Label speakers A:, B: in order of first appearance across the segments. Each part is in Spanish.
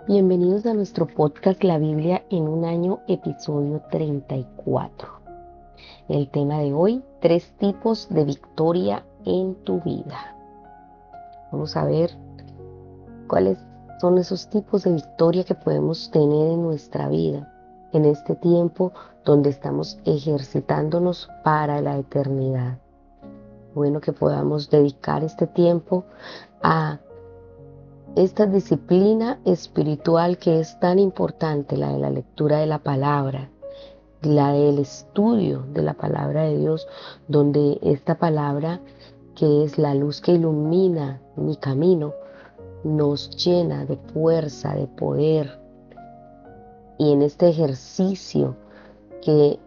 A: Bienvenidos a nuestro podcast La Biblia en un año, episodio 34. El tema de hoy, 3 tipos de victoria en tu vida. Vamos a ver cuáles son esos tipos de victoria que podemos tener en nuestra vida, en este tiempo donde estamos ejercitándonos para la eternidad. Bueno, que podamos dedicar este tiempo a esta disciplina espiritual que es tan importante, la de la lectura de la palabra, la del estudio de la palabra de Dios, donde esta palabra, que es la luz que ilumina mi camino, nos llena de fuerza, de poder. Y en este ejercicio que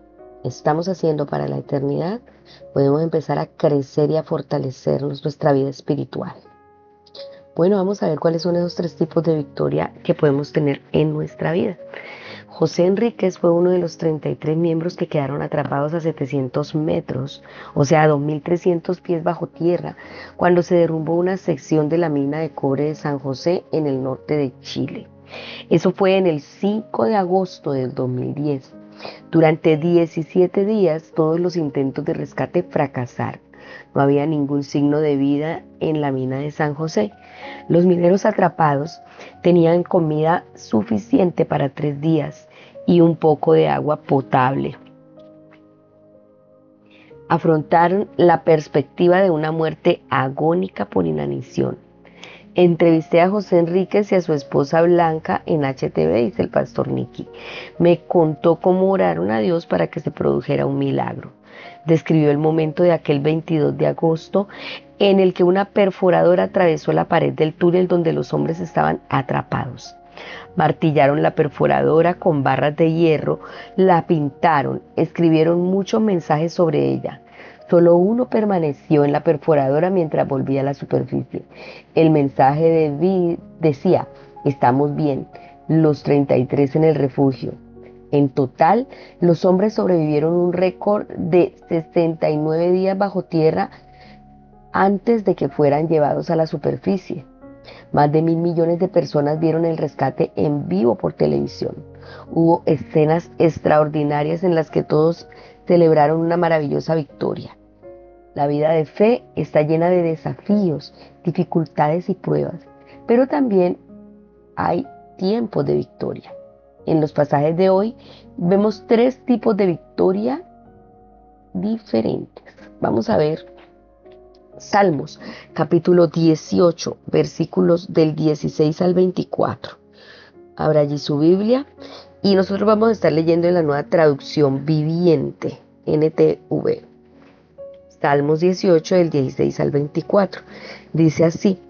A: estamos haciendo para la eternidad, podemos empezar a crecer y a fortalecernos nuestra vida espiritual. Bueno, vamos a ver cuáles son esos 3 tipos de victoria que podemos tener en nuestra vida. José Enríquez fue uno de los 33 miembros que quedaron atrapados a 700 metros, o sea, a 2.300 pies bajo tierra, cuando se derrumbó una sección de la mina de cobre de San José en el norte de Chile. Eso fue en el 5 de agosto del 2010. Durante 17 días, todos los intentos de rescate fracasaron. No había ningún signo de vida en la mina de San José. Los mineros atrapados tenían comida suficiente para 3 días y un poco de agua potable. Afrontaron la perspectiva de una muerte agónica por inanición. Entrevisté a José Enríquez y a su esposa Blanca en HTV, dice el pastor Nicky. Me contó cómo oraron a Dios para que se produjera un milagro. Describió el momento de aquel 22 de agosto en el que una perforadora atravesó la pared del túnel donde los hombres estaban atrapados. Martillaron la perforadora con barras de hierro, la pintaron, escribieron muchos mensajes sobre ella. Solo uno permaneció en la perforadora mientras volvía a la superficie. El mensaje decía: estamos bien, los 33 en el refugio. En total, los hombres sobrevivieron un récord de 69 días bajo tierra antes de que fueran llevados a la superficie. Más de 1.000 millones de personas vieron el rescate en vivo por televisión. Hubo escenas extraordinarias en las que todos celebraron una maravillosa victoria. La vida de fe está llena de desafíos, dificultades y pruebas, pero también hay tiempos de victoria. En los pasajes de hoy vemos 3 tipos de victoria diferentes. Vamos a ver Salmos, capítulo 18, versículos del 16 al 24. Abra allí su Biblia y nosotros vamos a estar leyendo en la Nueva Traducción Viviente, NTV. Salmos 18, del 16 al 24. Dice así: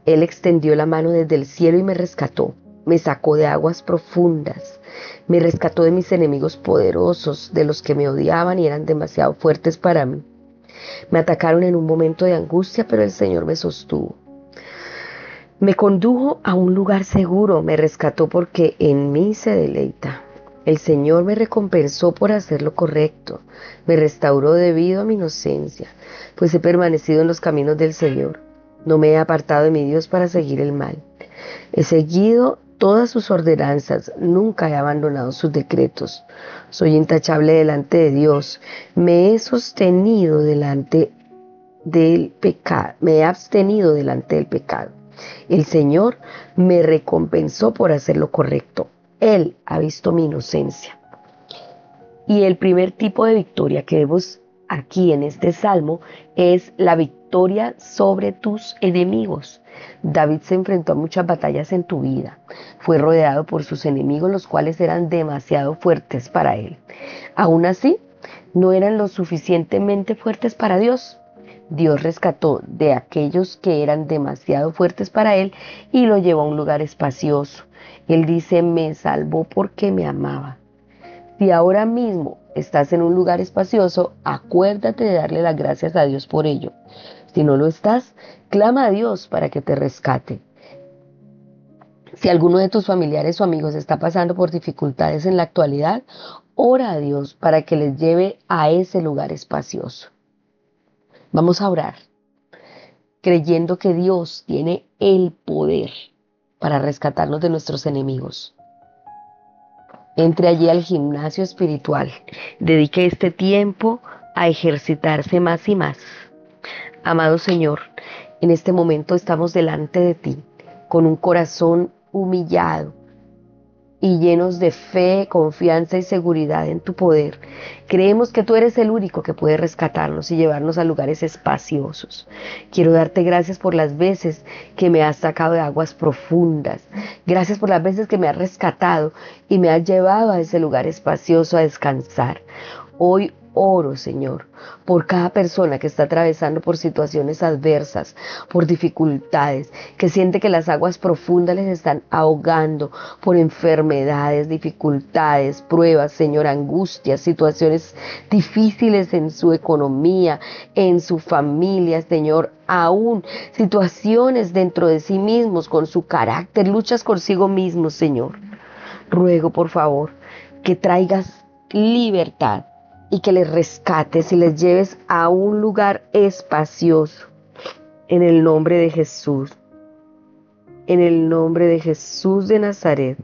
A: Él extendió la mano desde el cielo y me rescató. Me sacó de aguas profundas. Me rescató de mis enemigos poderosos, de los que me odiaban y eran demasiado fuertes para mí. Me atacaron en un momento de angustia, pero el Señor me sostuvo. Me condujo a un lugar seguro, me rescató porque en mí se deleita. El Señor me recompensó por hacer lo correcto, me restauró debido a mi inocencia, pues he permanecido en los caminos del Señor. No me he apartado de mi Dios para seguir el mal. He seguido todas sus ordenanzas, nunca he abandonado sus decretos. Soy intachable delante de Dios. Me he sostenido delante del pecado, me he abstenido delante del pecado. El Señor me recompensó por hacer lo correcto. Él ha visto mi inocencia. Y el primer tipo de victoria que vemos aquí en este salmo es la victoria sobre tus enemigos. David se enfrentó a muchas batallas en tu vida. Fue rodeado por sus enemigos, los cuales eran demasiado fuertes para él. Aún así, no eran lo suficientemente fuertes para Dios. Dios rescató de aquellos que eran demasiado fuertes para él y lo llevó a un lugar espacioso. Él dice: me salvó porque me amaba. Si ahora mismo estás en un lugar espacioso, acuérdate de darle las gracias a Dios por ello. Si no lo estás, clama a Dios para que te rescate. Si alguno de tus familiares o amigos está pasando por dificultades en la actualidad, ora a Dios para que les lleve a ese lugar espacioso. Vamos a orar, creyendo que Dios tiene el poder para rescatarnos de nuestros enemigos. Entre allí al gimnasio espiritual. Dedique este tiempo a ejercitarse más y más. Amado Señor, en este momento estamos delante de ti con un corazón humillado y llenos de fe, confianza y seguridad en tu poder. Creemos que tú eres el único que puede rescatarnos y llevarnos a lugares espaciosos. Quiero darte gracias por las veces que me has sacado de aguas profundas. Gracias por las veces que me has rescatado y me has llevado a ese lugar espacioso a descansar. Hoy oro, Señor, por cada persona que está atravesando por situaciones adversas, por dificultades, que siente que las aguas profundas les están ahogando por enfermedades, dificultades, pruebas, Señor, angustias, situaciones difíciles en su economía, en su familia, Señor, aún situaciones dentro de sí mismos, con su carácter, luchas consigo mismos, Señor. Ruego, por favor, que traigas libertad y que les rescates y les lleves a un lugar espacioso. En el nombre de Jesús. En el nombre de Jesús de Nazaret.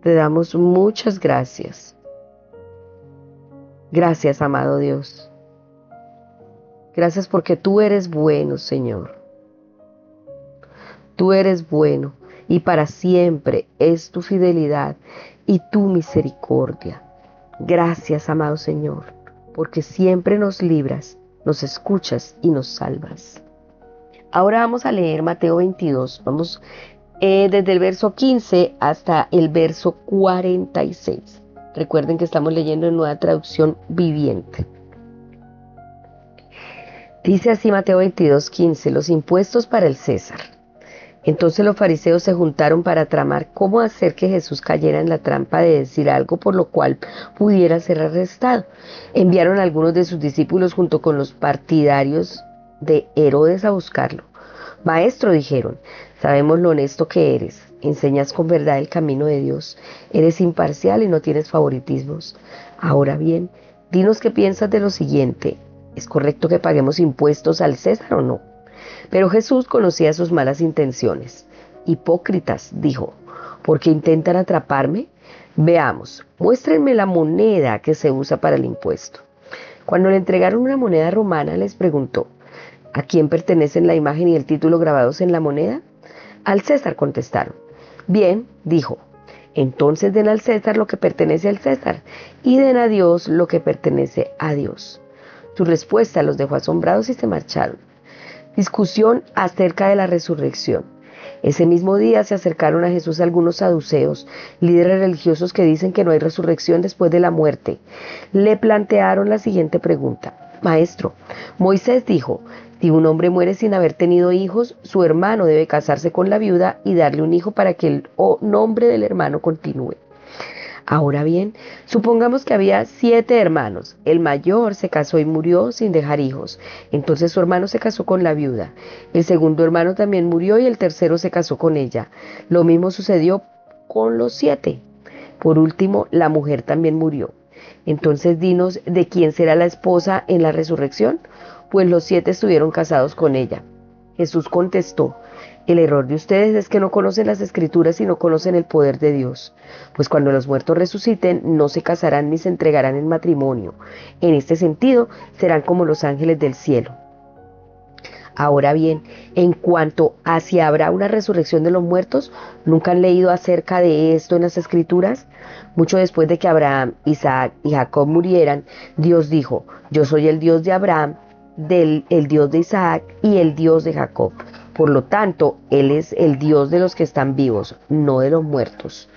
A: Te damos muchas gracias. Gracias, amado Dios. Gracias porque tú eres bueno, Señor. Tú eres bueno y para siempre es tu fidelidad y tu misericordia. Gracias, amado Señor, porque siempre nos libras, nos escuchas y nos salvas. Ahora vamos a leer Mateo 22. Vamos desde el verso 15 hasta el verso 46. Recuerden que estamos leyendo en Nueva Traducción Viviente. Dice así Mateo 22, 15, los impuestos para el César. Entonces los fariseos se juntaron para tramar cómo hacer que Jesús cayera en la trampa de decir algo por lo cual pudiera ser arrestado. Enviaron a algunos de sus discípulos junto con los partidarios de Herodes a buscarlo. Maestro, dijeron, sabemos lo honesto que eres, enseñas con verdad el camino de Dios, eres imparcial y no tienes favoritismos. Ahora bien, dinos qué piensas de lo siguiente, ¿es correcto que paguemos impuestos al César o no? Pero Jesús conocía sus malas intenciones. Hipócritas, dijo, ¿por qué intentan atraparme? Veamos, muéstrenme la moneda que se usa para el impuesto. Cuando le entregaron una moneda romana, les preguntó, ¿a quién pertenecen la imagen y el título grabados en la moneda? Al César, contestaron. Bien, dijo, entonces den al César lo que pertenece al César y den a Dios lo que pertenece a Dios. Su respuesta los dejó asombrados y se marcharon. Discusión acerca de la resurrección. Ese mismo día se acercaron a Jesús algunos saduceos, líderes religiosos que dicen que no hay resurrección después de la muerte. Le plantearon la siguiente pregunta. Maestro, Moisés dijo, si un hombre muere sin haber tenido hijos, su hermano debe casarse con la viuda y darle un hijo para que el nombre del hermano continúe. Ahora bien, supongamos que había 7 hermanos. El mayor se casó y murió sin dejar hijos. Entonces su hermano se casó con la viuda. El segundo hermano también murió y el tercero se casó con ella. Lo mismo sucedió con los 7. Por último, la mujer también murió. Entonces dinos, ¿de quién será la esposa en la resurrección? Pues los 7 estuvieron casados con ella. Jesús contestó, el error de ustedes es que no conocen las Escrituras y no conocen el poder de Dios. Pues cuando los muertos resuciten, no se casarán ni se entregarán en matrimonio. En este sentido, serán como los ángeles del cielo. Ahora bien, en cuanto a si habrá una resurrección de los muertos, ¿nunca han leído acerca de esto en las Escrituras? Mucho después de que Abraham, Isaac y Jacob murieran, Dios dijo, yo soy el Dios de Abraham, el Dios de Isaac y el Dios de Jacob. Por lo tanto, Él es el Dios de los que están vivos, no de los muertos.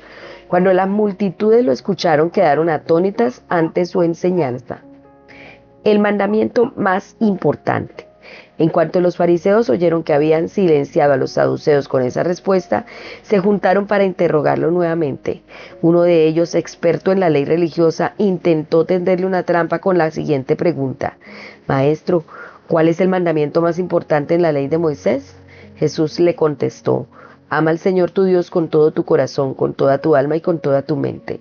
A: Cuando las multitudes lo escucharon, quedaron atónitas ante su enseñanza. El mandamiento más importante. En cuanto los fariseos oyeron que habían silenciado a los saduceos con esa respuesta, se juntaron para interrogarlo nuevamente. Uno de ellos, experto en la ley religiosa, intentó tenderle una trampa con la siguiente pregunta. Maestro, ¿cuál es el mandamiento más importante en la ley de Moisés? Jesús le contestó, ama al Señor tu Dios con todo tu corazón, con toda tu alma y con toda tu mente.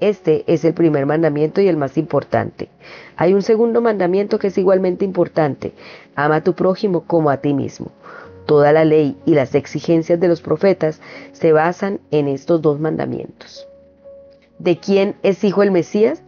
A: Este es el primer mandamiento y el más importante. Hay un segundo mandamiento que es igualmente importante. Ama a tu prójimo como a ti mismo. Toda la ley y las exigencias de los profetas se basan en estos dos mandamientos. ¿De quién es hijo el Mesías?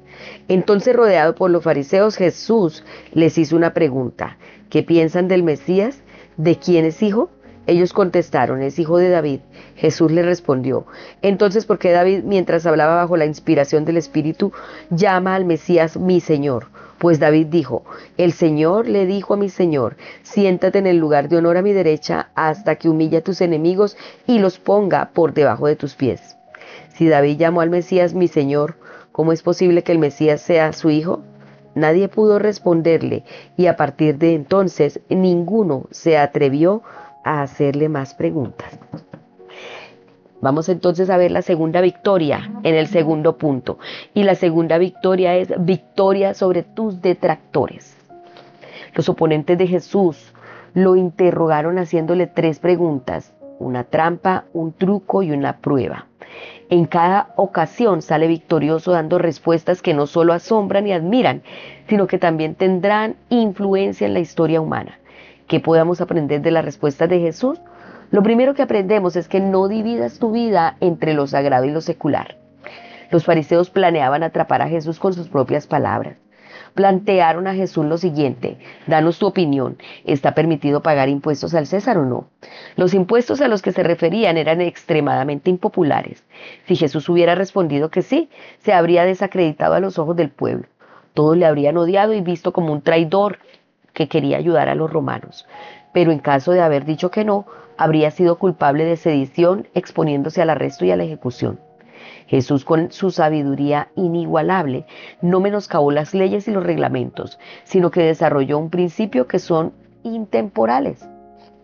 A: Entonces, rodeado por los fariseos, Jesús les hizo una pregunta. ¿Qué piensan del Mesías? ¿De quién es hijo? Ellos contestaron, es hijo de David. Jesús les respondió, entonces, ¿por qué David, mientras hablaba bajo la inspiración del Espíritu, llama al Mesías mi Señor? Pues David dijo, el Señor le dijo a mi Señor, siéntate en el lugar de honor a mi derecha hasta que humille a tus enemigos y los ponga por debajo de tus pies. Si David llamó al Mesías mi Señor, ¿cómo es posible que el Mesías sea su hijo? Nadie pudo responderle y a partir de entonces ninguno se atrevió a hacerle más preguntas. Vamos entonces a ver la segunda victoria en el segundo punto. Y la segunda victoria es victoria sobre tus detractores. Los oponentes de Jesús lo interrogaron haciéndole 3 preguntas, una trampa, un truco y una prueba. En cada ocasión sale victorioso dando respuestas que no solo asombran y admiran, sino que también tendrán influencia en la historia humana. ¿Qué podamos aprender de las respuestas de Jesús? Lo primero que aprendemos es que no dividas tu vida entre lo sagrado y lo secular. Los fariseos planeaban atrapar a Jesús con sus propias palabras. Plantearon a Jesús lo siguiente, danos tu opinión, ¿está permitido pagar impuestos al César o no? Los impuestos a los que se referían eran extremadamente impopulares. Si Jesús hubiera respondido que sí, se habría desacreditado a los ojos del pueblo. Todos le habrían odiado y visto como un traidor que quería ayudar a los romanos. Pero en caso de haber dicho que no, habría sido culpable de sedición, exponiéndose al arresto y a la ejecución. Jesús, con su sabiduría inigualable, no menoscabó las leyes y los reglamentos, sino que desarrolló un principio que son intemporales.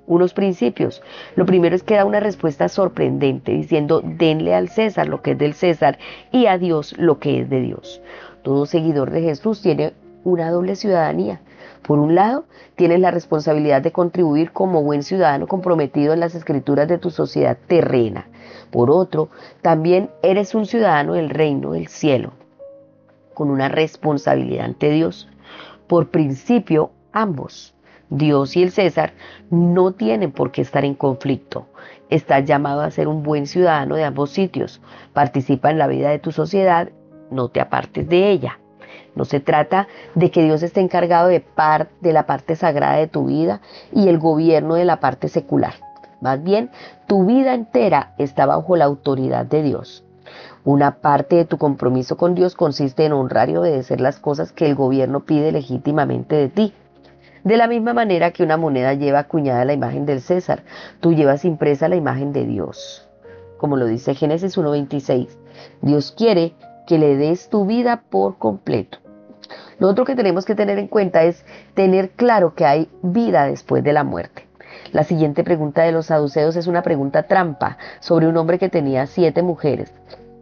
A: Unos principios. Lo primero es que da una respuesta sorprendente, diciendo, denle al César lo que es del César y a Dios lo que es de Dios. Todo seguidor de Jesús tiene una doble ciudadanía. Por un lado, tienes la responsabilidad de contribuir como buen ciudadano comprometido en las escrituras de tu sociedad terrena. Por otro, también eres un ciudadano del reino del cielo, con una responsabilidad ante Dios. Por principio, ambos, Dios y el César, no tienen por qué estar en conflicto. Estás llamado a ser un buen ciudadano de ambos sitios. Participa en la vida de tu sociedad, no te apartes de ella. No se trata de que Dios esté encargado de la parte sagrada de tu vida y el gobierno de la parte secular. Más bien, tu vida entera está bajo la autoridad de Dios. Una parte de tu compromiso con Dios consiste en honrar y obedecer las cosas que el gobierno pide legítimamente de ti. De la misma manera que una moneda lleva acuñada la imagen del César, tú llevas impresa la imagen de Dios. Como lo dice Génesis 1:26, Dios quiere que le des tu vida por completo. Lo otro que tenemos que tener en cuenta es tener claro que hay vida después de la muerte. La siguiente pregunta de los saduceos es una pregunta trampa sobre un hombre que tenía 7 mujeres.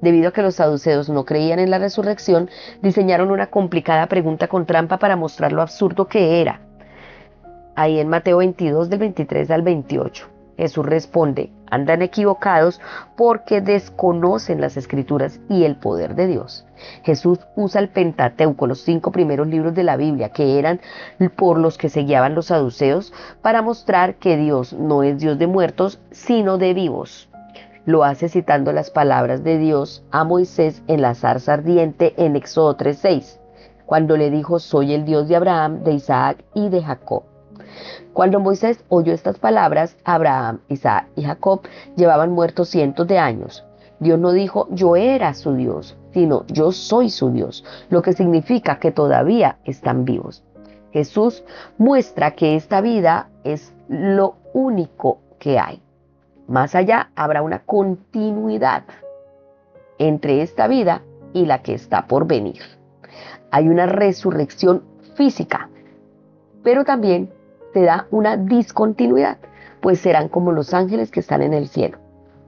A: Debido a que los saduceos no creían en la resurrección, diseñaron una complicada pregunta con trampa para mostrar lo absurdo que era. Ahí en Mateo 22, del 23 al 28. Jesús responde, andan equivocados porque desconocen las Escrituras y el poder de Dios. Jesús usa el Pentateuco, los 5 primeros libros de la Biblia, que eran por los que se guiaban los saduceos, para mostrar que Dios no es Dios de muertos, sino de vivos. Lo hace citando las palabras de Dios a Moisés en la zarza ardiente en Éxodo 3:6, cuando le dijo, soy el Dios de Abraham, de Isaac y de Jacob. Cuando Moisés oyó estas palabras, Abraham, Isaac y Jacob llevaban muertos cientos de años. Dios no dijo, yo era su Dios, sino yo soy su Dios, lo que significa que todavía están vivos. Jesús muestra que esta vida es lo único que hay. Más allá habrá una continuidad entre esta vida y la que está por venir. Hay una resurrección física, pero también te da una discontinuidad, pues serán como los ángeles que están en el cielo.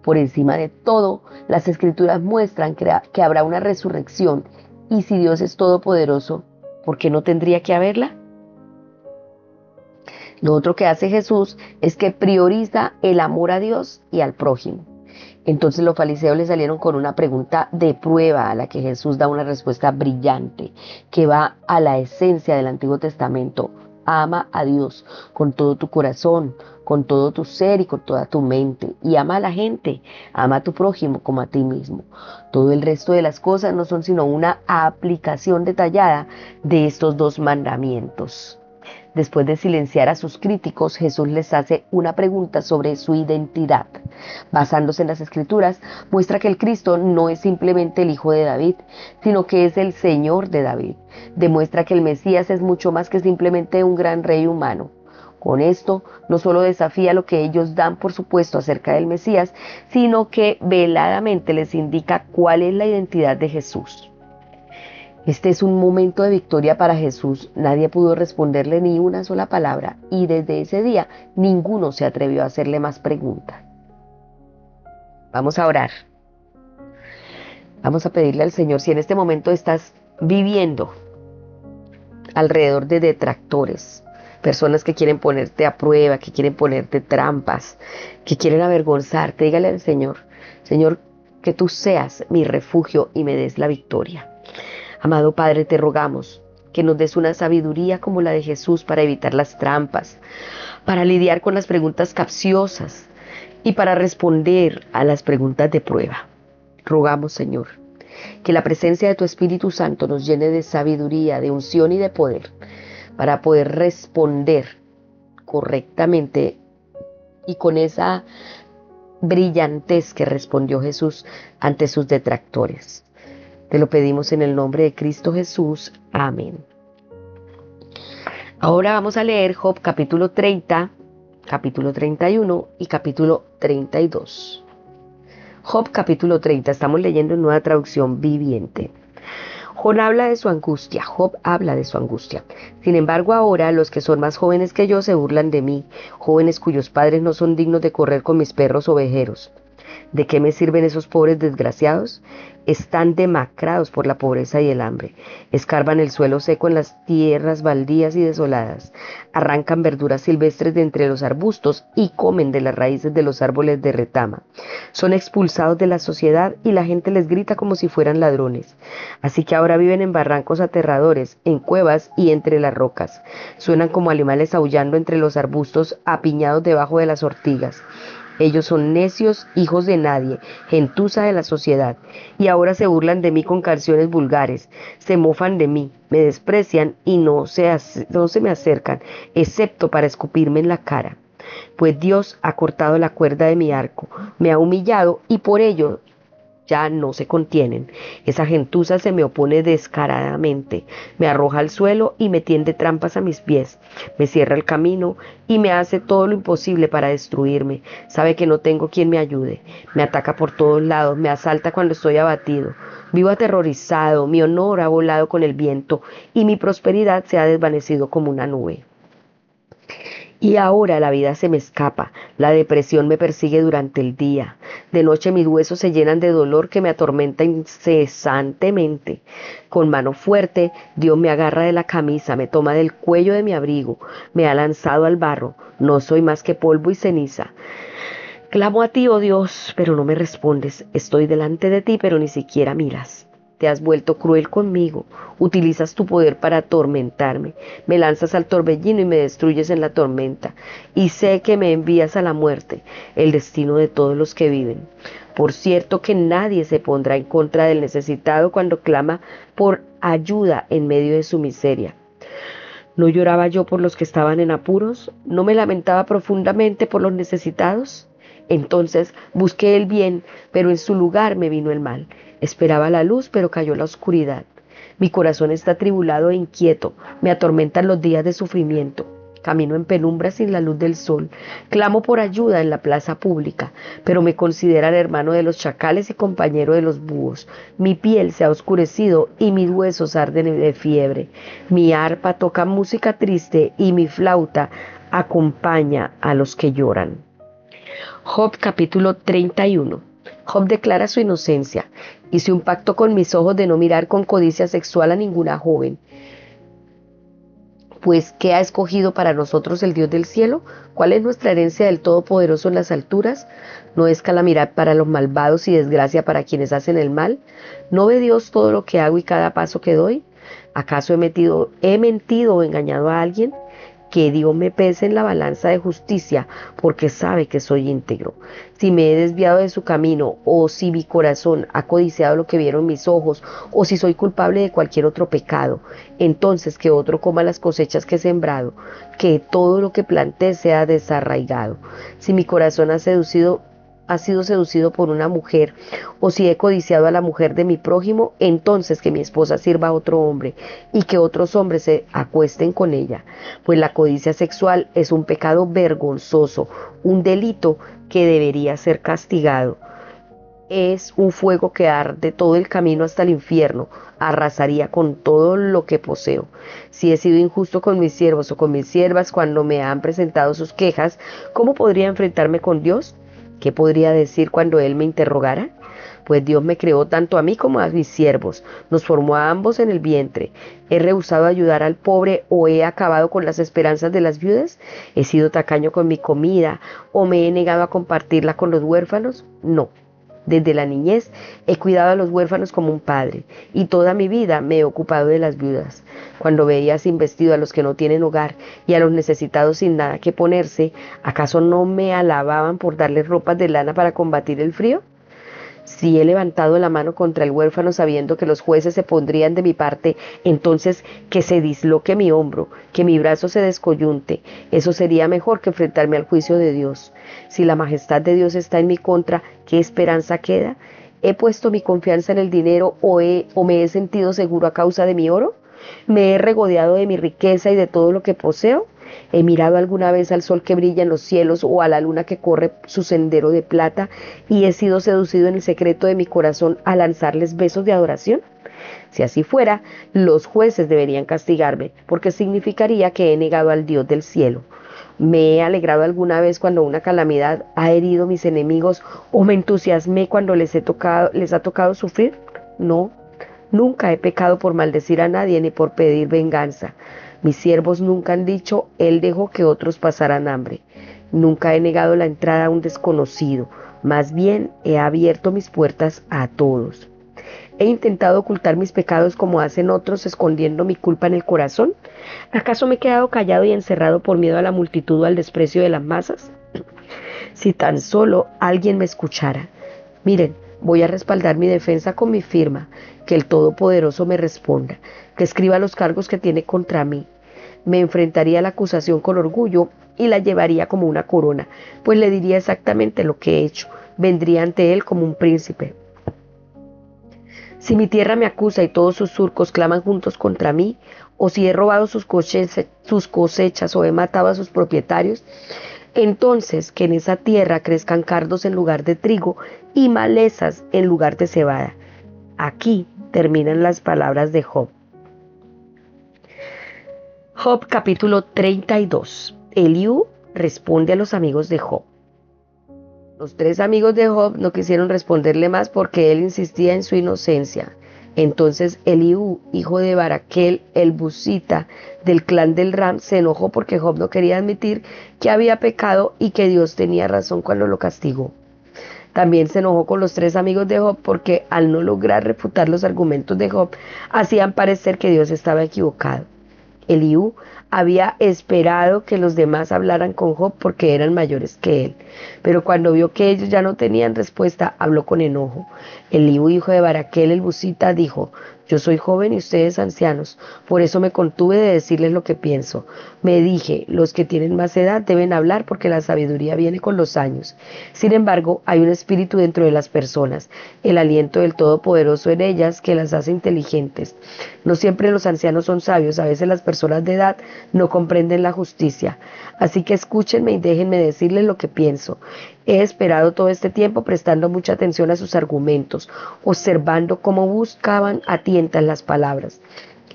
A: Por encima de todo, las Escrituras muestran que habrá una resurrección, y si Dios es todopoderoso, ¿por qué no tendría que haberla? Lo otro que hace Jesús es que prioriza el amor a Dios y al prójimo. Entonces los fariseos le salieron con una pregunta de prueba a la que Jesús da una respuesta brillante, que va a la esencia del Antiguo Testamento. Ama a Dios con todo tu corazón, con todo tu ser y con toda tu mente. Y ama a la gente, ama a tu prójimo como a ti mismo. Todo el resto de las cosas no son sino una aplicación detallada de estos dos mandamientos. Después de silenciar a sus críticos, Jesús les hace una pregunta sobre su identidad. Basándose en las Escrituras, muestra que el Cristo no es simplemente el hijo de David, sino que es el Señor de David. Demuestra que el Mesías es mucho más que simplemente un gran rey humano. Con esto, no solo desafía lo que ellos dan por supuesto acerca del Mesías, sino que veladamente les indica cuál es la identidad de Jesús. Este es un momento de victoria para Jesús. Nadie pudo responderle ni una sola palabra y desde ese día ninguno se atrevió a hacerle más preguntas. Vamos a orar. Vamos a pedirle al Señor, si en este momento estás viviendo alrededor de detractores, personas que quieren ponerte a prueba, que quieren ponerte trampas, que quieren avergonzarte, dígale al Señor, Señor, que tú seas mi refugio y me des la victoria. Amado Padre, te rogamos que nos des una sabiduría como la de Jesús para evitar las trampas, para lidiar con las preguntas capciosas y para responder a las preguntas de prueba. Rogamos, Señor, que la presencia de tu Espíritu Santo nos llene de sabiduría, de unción y de poder para poder responder correctamente y con esa brillantez que respondió Jesús ante sus detractores. Te lo pedimos en el nombre de Cristo Jesús. Amén. Ahora vamos a leer Job capítulo 30, capítulo 31 y capítulo 32. Job capítulo 30, estamos leyendo en Nueva Traducción Viviente. Job habla de su angustia, Sin embargo, ahora los que son más jóvenes que yo se burlan de mí, jóvenes cuyos padres no son dignos de correr con mis perros ovejeros. ¿De qué me sirven esos pobres desgraciados? Están demacrados por la pobreza y el hambre. Escarban el suelo seco en las tierras baldías y desoladas. Arrancan verduras silvestres de entre los arbustos y comen de las raíces de los árboles de retama. Son expulsados de la sociedad y la gente les grita como si fueran ladrones. Así que ahora viven en barrancos aterradores, en cuevas y entre las rocas. Suenan como animales aullando entre los arbustos, apiñados debajo de las ortigas. Ellos son necios, hijos de nadie, gentuza de la sociedad, y ahora se burlan de mí con canciones vulgares, se mofan de mí, me desprecian y no se me acercan, excepto para escupirme en la cara. Pues Dios ha cortado la cuerda de mi arco, me ha humillado y por ello ya no se contienen. Esa gentuza se me opone descaradamente, me arroja al suelo y me tiende trampas a mis pies, me cierra el camino y me hace todo lo imposible para destruirme. Sabe que no tengo quien me ayude, me ataca por todos lados, me asalta cuando estoy abatido. Vivo aterrorizado, mi honor ha volado con el viento y mi prosperidad se ha desvanecido como una nube. Y ahora la vida se me escapa, la depresión me persigue durante el día. De noche mis huesos se llenan de dolor que me atormenta incesantemente. Con mano fuerte, Dios me agarra de la camisa, me toma del cuello de mi abrigo, me ha lanzado al barro. No soy más que polvo y ceniza. Clamo a ti, oh Dios, pero no me respondes. Estoy delante de ti, pero ni siquiera miras. Te has vuelto cruel conmigo, utilizas tu poder para atormentarme, me lanzas al torbellino y me destruyes en la tormenta, y sé que me envías a la muerte, el destino de todos los que viven. Por cierto que nadie se pondrá en contra del necesitado cuando clama por ayuda en medio de su miseria. ¿No lloraba yo por los que estaban en apuros? ¿No me lamentaba profundamente por los necesitados? Entonces busqué el bien, pero en su lugar me vino el mal. Esperaba la luz, pero cayó la oscuridad. Mi corazón está atribulado e inquieto, me atormentan los días de sufrimiento. Camino en penumbra sin la luz del sol. Clamo por ayuda en la plaza pública, pero me consideran hermano de los chacales y compañero de los búhos. Mi piel se ha oscurecido y mis huesos arden de fiebre. Mi arpa toca música triste y mi flauta acompaña a los que lloran. Job capítulo 31. Job declara su inocencia. Hice un pacto con mis ojos de no mirar con codicia sexual a ninguna joven. Pues, ¿qué ha escogido para nosotros el Dios del cielo? ¿Cuál es nuestra herencia del Todopoderoso en las alturas? ¿No es calamidad para los malvados y desgracia para quienes hacen el mal? ¿No ve Dios todo lo que hago y cada paso que doy? ¿Acaso he mentido o engañado a alguien? que Dios me pese en la balanza de justicia, porque sabe que soy íntegro. Si me he desviado de su camino, o si mi corazón ha codiciado lo que vieron mis ojos, o si soy culpable de cualquier otro pecado, entonces que otro coma las cosechas que he sembrado, que todo lo que planté sea desarraigado. Si mi corazón ha sido seducido por una mujer, o si he codiciado a la mujer de mi prójimo, entonces que mi esposa sirva a otro hombre, y que otros hombres se acuesten con ella. Pues la codicia sexual es un pecado vergonzoso, un delito que debería ser castigado. Es un fuego que arde todo el camino hasta el infierno, arrasaría con todo lo que poseo. Si he sido injusto con mis siervos o con mis siervas cuando me han presentado sus quejas, ¿cómo podría enfrentarme con Dios? ¿Qué podría decir cuando Él me interrogara? Pues Dios me creó tanto a mí como a mis siervos, nos formó a ambos en el vientre. ¿He rehusado ayudar al pobre o he acabado con las esperanzas de las viudas? ¿He sido tacaño con mi comida o me he negado a compartirla con los huérfanos? No. Desde la niñez he cuidado a los huérfanos como un padre, y toda mi vida me he ocupado de las viudas. Cuando veía sin vestido a los que no tienen hogar y a los necesitados sin nada que ponerse, ¿acaso no me alababan por darles ropas de lana para combatir el frío? Si he levantado la mano contra el huérfano sabiendo que los jueces se pondrían de mi parte, entonces que se disloque mi hombro, que mi brazo se descoyunte. Eso sería mejor que enfrentarme al juicio de Dios. Si la majestad de Dios está en mi contra, ¿qué esperanza queda? ¿He puesto mi confianza en el dinero o me he sentido seguro a causa de mi oro? ¿Me he regodeado de mi riqueza y de todo lo que poseo? ¿He mirado alguna vez al sol que brilla en los cielos o a la luna que corre su sendero de plata y he sido seducido en el secreto de mi corazón a lanzarles besos de adoración? Si así fuera, los jueces deberían castigarme, porque significaría que he negado al Dios del cielo. ¿Me he alegrado alguna vez cuando una calamidad ha herido mis enemigos o me entusiasmé cuando les ha tocado sufrir? No, nunca he pecado por maldecir a nadie ni por pedir venganza. Mis siervos nunca han dicho, Él dejó que otros pasaran hambre. Nunca he negado la entrada a un desconocido, más bien he abierto mis puertas a todos. ¿He intentado ocultar mis pecados como hacen otros, escondiendo mi culpa en el corazón? ¿Acaso me he quedado callado y encerrado por miedo a la multitud o al desprecio de las masas? Si tan solo alguien me escuchara. Miren, voy a respaldar mi defensa con mi firma, que el Todopoderoso me responda, que escriba los cargos que tiene contra mí. Me enfrentaría a la acusación con orgullo y la llevaría como una corona, pues le diría exactamente lo que he hecho. Vendría ante él como un príncipe. Si mi tierra me acusa y todos sus surcos claman juntos contra mí, o si he robado sus cosechas o he matado a sus propietarios, entonces que en esa tierra crezcan cardos en lugar de trigo y malezas en lugar de cebada. Aquí terminan las palabras de Job. Job capítulo 32. Eliú responde a los amigos de Job. Los tres amigos de Job no quisieron responderle más porque él insistía en su inocencia. Entonces Eliú, hijo de Baraquel, el busita del clan del Ram, se enojó porque Job no quería admitir que había pecado y que Dios tenía razón cuando lo castigó. También se enojó con los tres amigos de Job porque al no lograr refutar los argumentos de Job, hacían parecer que Dios estaba equivocado. Eliú había esperado que los demás hablaran con Job porque eran mayores que él, pero cuando vio que ellos ya no tenían respuesta, habló con enojo. Eliú, hijo de Baraquel el busita, dijo: yo soy joven y ustedes ancianos, por eso me contuve de decirles lo que pienso. Me dije, los que tienen más edad deben hablar porque la sabiduría viene con los años. Sin embargo, hay un espíritu dentro de las personas, el aliento del Todopoderoso en ellas que las hace inteligentes. No siempre los ancianos son sabios, a veces las personas de edad no comprenden la justicia. Así que escúchenme y déjenme decirles lo que pienso. He esperado todo este tiempo prestando mucha atención a sus argumentos, observando cómo buscaban a tientas las palabras.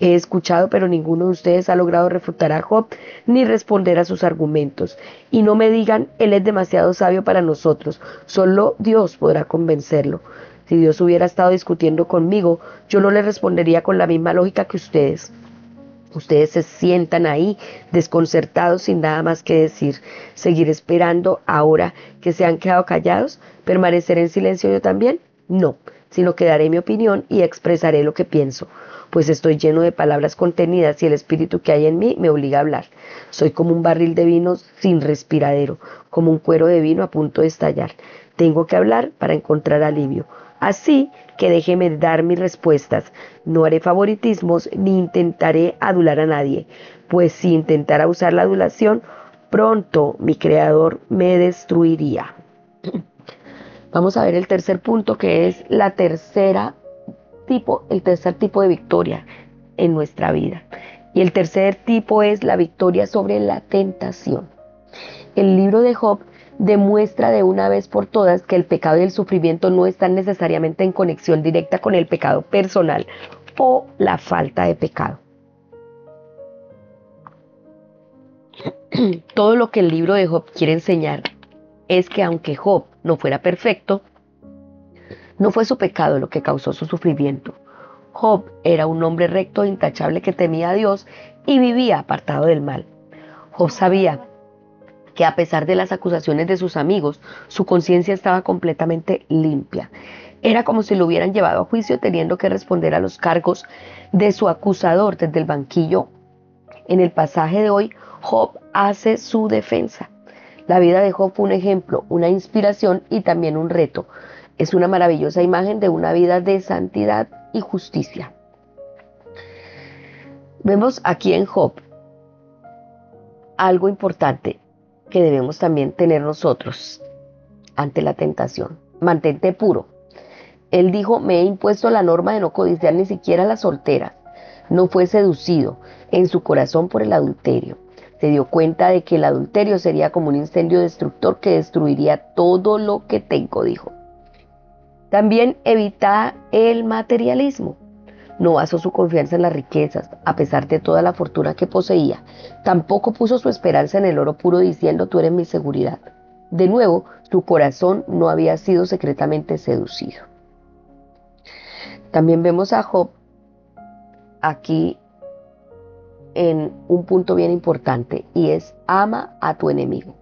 A: He escuchado, pero ninguno de ustedes ha logrado refutar a Job ni responder a sus argumentos. Y no me digan, él es demasiado sabio para nosotros, solo Dios podrá convencerlo. Si Dios hubiera estado discutiendo conmigo, yo no le respondería con la misma lógica que ustedes. Ustedes se sientan ahí desconcertados sin nada más que decir. ¿Seguir esperando ahora que se han quedado callados? ¿Permanecer en silencio yo también? No, sino que daré mi opinión y expresaré lo que pienso, pues estoy lleno de palabras contenidas y el espíritu que hay en mí me obliga a hablar. Soy como un barril de vino sin respiradero, como un cuero de vino a punto de estallar. Tengo que hablar para encontrar alivio. Así que déjeme dar mis respuestas. No haré favoritismos ni intentaré adular a nadie, pues si intentara usar la adulación, pronto mi creador me destruiría. Vamos a ver el tercer punto, que es el tercer tipo de victoria en nuestra vida. Y el tercer tipo es la victoria sobre la tentación. El libro de Job demuestra de una vez por todas que el pecado y el sufrimiento no están necesariamente en conexión directa con el pecado personal o la falta de pecado. Todo lo que el libro de Job quiere enseñar es que aunque Job no fuera perfecto, no fue su pecado lo que causó su sufrimiento. Job era un hombre recto e intachable que temía a Dios y vivía apartado del mal. Job sabía que a pesar de las acusaciones de sus amigos, su conciencia estaba completamente limpia. Era como si lo hubieran llevado a juicio teniendo que responder a los cargos de su acusador desde el banquillo. En el pasaje de hoy, Job hace su defensa. La vida de Job fue un ejemplo, una inspiración y también un reto. Es una maravillosa imagen de una vida de santidad y justicia. Vemos aquí en Job algo importante que debemos también tener nosotros ante la tentación. Mantente puro. Él dijo, me he impuesto la norma de no codiciar ni siquiera a las solteras. No fue seducido en su corazón por el adulterio. Se dio cuenta de que el adulterio sería como un incendio destructor que destruiría todo lo que tengo, dijo. También evita el materialismo. No basó su confianza en las riquezas, a pesar de toda la fortuna que poseía. Tampoco puso su esperanza en el oro puro diciendo, tú eres mi seguridad. De nuevo, su corazón no había sido secretamente seducido. También vemos a Job aquí en un punto bien importante y es ama a tu enemigo.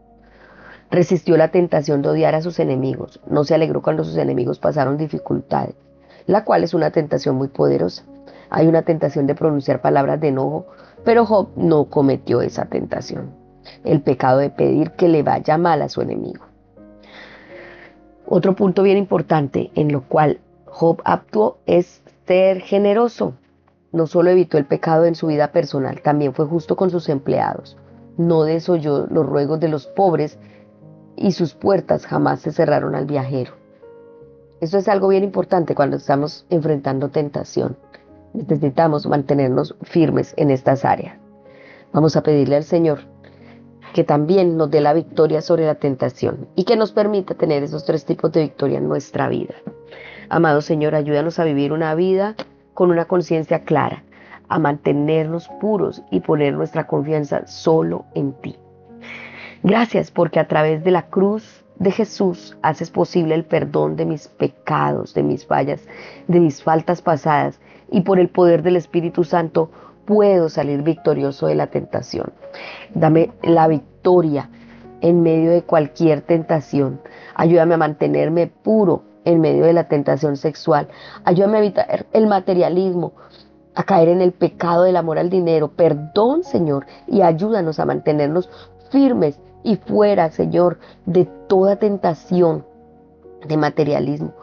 A: Resistió la tentación de odiar a sus enemigos. No se alegró cuando sus enemigos pasaron dificultades, la cual es una tentación muy poderosa. Hay una tentación de pronunciar palabras de enojo, pero Job no cometió esa tentación. El pecado de pedir que le vaya mal a su enemigo. Otro punto bien importante en lo cual Job actuó es ser generoso. No solo evitó el pecado en su vida personal, también fue justo con sus empleados. No desoyó los ruegos de los pobres y sus puertas jamás se cerraron al viajero. Esto es algo bien importante cuando estamos enfrentando tentación. Necesitamos mantenernos firmes en estas áreas. Vamos a pedirle al Señor que también nos dé la victoria sobre la tentación y que nos permita tener esos tres tipos de victoria en nuestra vida. Amado Señor, ayúdanos a vivir una vida con una conciencia clara, a mantenernos puros y poner nuestra confianza solo en ti. Gracias porque a través de la cruz de Jesús haces posible el perdón de mis pecados, de mis fallas, de mis faltas pasadas, y por el poder del Espíritu Santo puedo salir victorioso de la tentación. Dame la victoria en medio de cualquier tentación. Ayúdame a mantenerme puro en medio de la tentación sexual. Ayúdame a evitar el materialismo, a caer en el pecado del amor al dinero. Perdón, Señor, y ayúdanos a mantenernos firmes y fuera, Señor, de toda tentación de materialismo.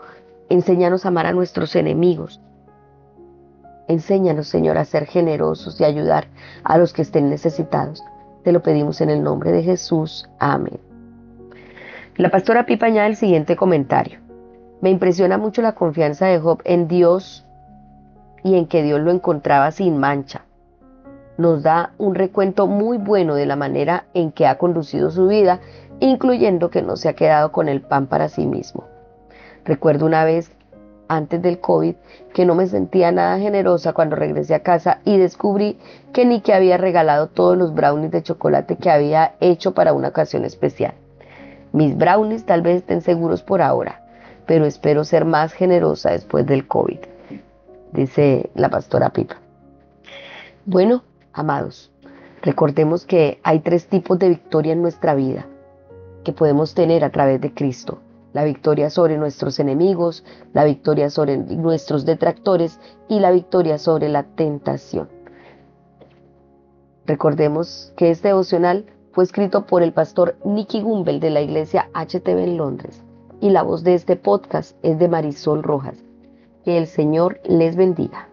A: Enséñanos a amar a nuestros enemigos. Enséñanos, Señor, a ser generosos y ayudar a los que estén necesitados. Te lo pedimos en el nombre de Jesús. Amén. La pastora Pipa añade el siguiente comentario. Me impresiona mucho la confianza de Job en Dios y en que Dios lo encontraba sin mancha. Nos da un recuento muy bueno de la manera en que ha conducido su vida, incluyendo que no se ha quedado con el pan para sí mismo. Recuerdo una vez, antes del COVID, que no me sentía nada generosa cuando regresé a casa y descubrí que Nicky había regalado todos los brownies de chocolate que había hecho para una ocasión especial. Mis brownies tal vez estén seguros por ahora, pero espero ser más generosa después del COVID, dice la pastora Pipa. Bueno, amados, recordemos que hay tres tipos de victoria en nuestra vida que podemos tener a través de Cristo. la victoria sobre nuestros enemigos, la victoria sobre nuestros detractores y la victoria sobre la tentación. Recordemos que este devocional fue escrito por el pastor Nicky Gumbel de la iglesia HTB en Londres y la voz de este podcast es de Marisol Rojas. Que el Señor les bendiga.